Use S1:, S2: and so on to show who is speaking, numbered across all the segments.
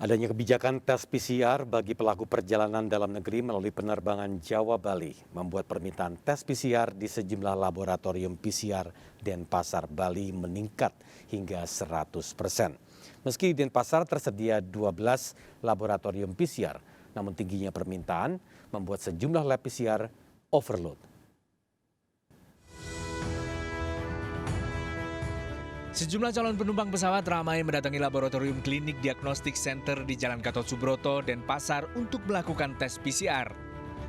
S1: Adanya kebijakan tes PCR bagi pelaku perjalanan dalam negeri melalui penerbangan Jawa-Bali membuat permintaan tes PCR di sejumlah laboratorium PCR Denpasar, Bali meningkat hingga 100%. Meski di Denpasar tersedia 12 laboratorium PCR, namun tingginya permintaan membuat sejumlah lab PCR overload.
S2: Sejumlah calon penumpang pesawat ramai mendatangi laboratorium klinik diagnostik center di Jalan Gatot Subroto, Denpasar untuk melakukan tes PCR.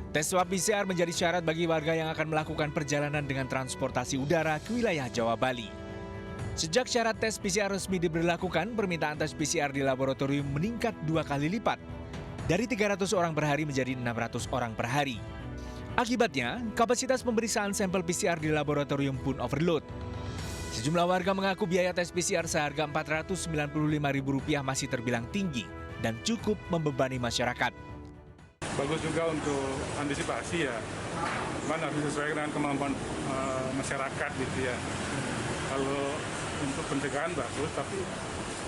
S2: Tes swab PCR menjadi syarat bagi warga yang akan melakukan perjalanan dengan transportasi udara ke wilayah Jawa Bali. Sejak syarat tes PCR resmi diberlakukan, permintaan tes PCR di laboratorium meningkat 2 kali lipat. Dari 300 orang per hari menjadi 600 orang per hari. Akibatnya, kapasitas pemeriksaan sampel PCR di laboratorium pun overload. Sejumlah warga mengaku biaya tes PCR seharga Rp495.000 masih terbilang tinggi dan cukup membebani masyarakat.
S3: Bagus juga untuk antisipasi ya, mana harus disesuaikan dengan kemampuan masyarakat gitu ya. Kalau untuk pencegahan bagus, tapi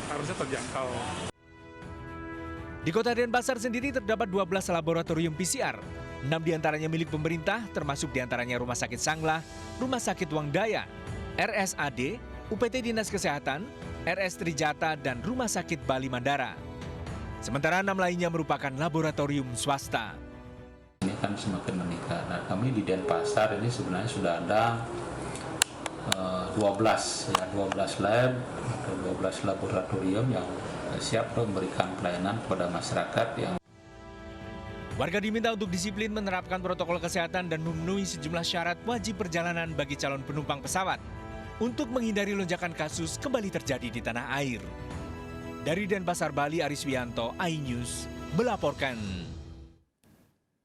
S3: harusnya terjangkau.
S2: Di Kota Denpasar sendiri terdapat 12 laboratorium PCR. 6 diantaranya milik pemerintah, termasuk diantaranya Rumah Sakit Sanglah, Rumah Sakit Wangdaya, RSAD, UPT Dinas Kesehatan, RS Trijata, dan Rumah Sakit Bali Mandara. Sementara 6 lainnya merupakan laboratorium swasta.
S4: Ini kan semakin meningkat. Nah, kami di Denpasar ini sebenarnya sudah ada 12 lab atau 12 laboratorium yang siap memberikan pelayanan kepada masyarakat yang
S2: Warga diminta untuk disiplin menerapkan protokol kesehatan dan memenuhi sejumlah syarat wajib perjalanan bagi calon penumpang pesawat untuk menghindari lonjakan kasus kembali terjadi di tanah air. Dari Denpasar, Bali, Aris Wianto, iNews melaporkan.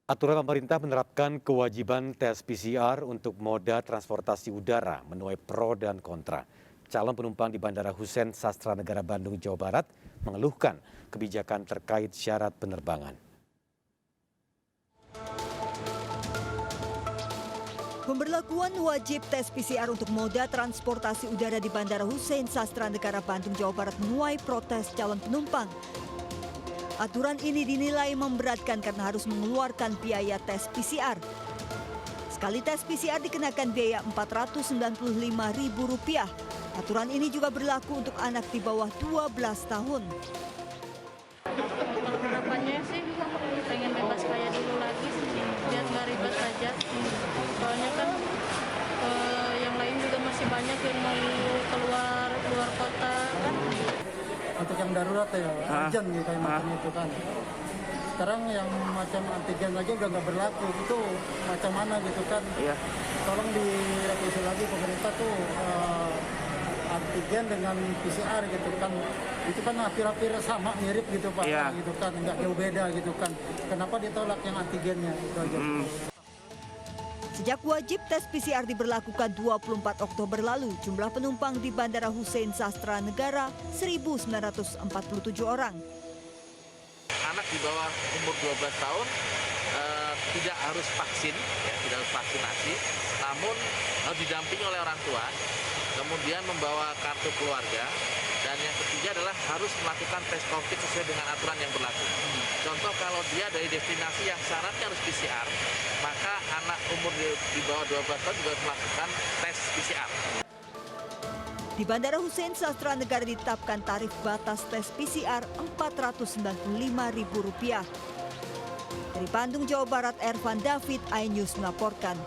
S1: Aturan pemerintah menerapkan kewajiban tes PCR untuk moda transportasi udara menuai pro dan kontra. Calon penumpang di Bandara Hussein Sastranegara Bandung, Jawa Barat mengeluhkan kebijakan terkait syarat penerbangan.
S5: Pemberlakuan wajib tes PCR untuk moda transportasi udara di Bandara Hussein Sastranegara Bandung, Jawa Barat menuai protes calon penumpang. Aturan ini dinilai memberatkan karena harus mengeluarkan biaya tes PCR. Sekali tes PCR dikenakan biaya Rp495.000. Aturan ini juga berlaku untuk anak di bawah 12 tahun.
S6: Harapannya sih pengen bebas kayak dulu lagi sih, biar nggak ribet aja. Soalnya kan yang lain juga masih banyak yang mau keluar kota kan.
S7: Untuk yang darurat ya, urgent gitu kayak macam itu kan. Sekarang yang macam antigen lagi udah nggak berlaku, itu macam mana gitu kan. Iya. Tolong direvisi lagi pemerintah tuh antigen dengan PCR gitu kan. Itu kan hampir-hampir sama, mirip gitu Pak, gitu kan, nggak jauh beda gitu kan. Kenapa ditolak yang antigennya? Itu aja.
S5: Sejak wajib tes PCR diberlakukan 24 Oktober lalu, jumlah penumpang di Bandara Hussein Sastranegara 1.947 orang.
S8: Anak di bawah umur 12 tahun tidak harus vaksin, ya, tidak harus vaksinasi, namun harus didampingi oleh orang tua, kemudian membawa kartu keluarga, dan yang ketiga adalah harus melakukan tes COVID sesuai dengan aturan yang berlaku. Contoh kalau dia dari destinasi yang syaratnya harus PCR, maka anak umur di bawah 12 tahun juga harus melakukan tes PCR.
S5: Di Bandara Hussein Sastranegara ditetapkan tarif batas tes PCR Rp495.000. Dari Bandung, Jawa Barat, Ervan David, iNews melaporkan.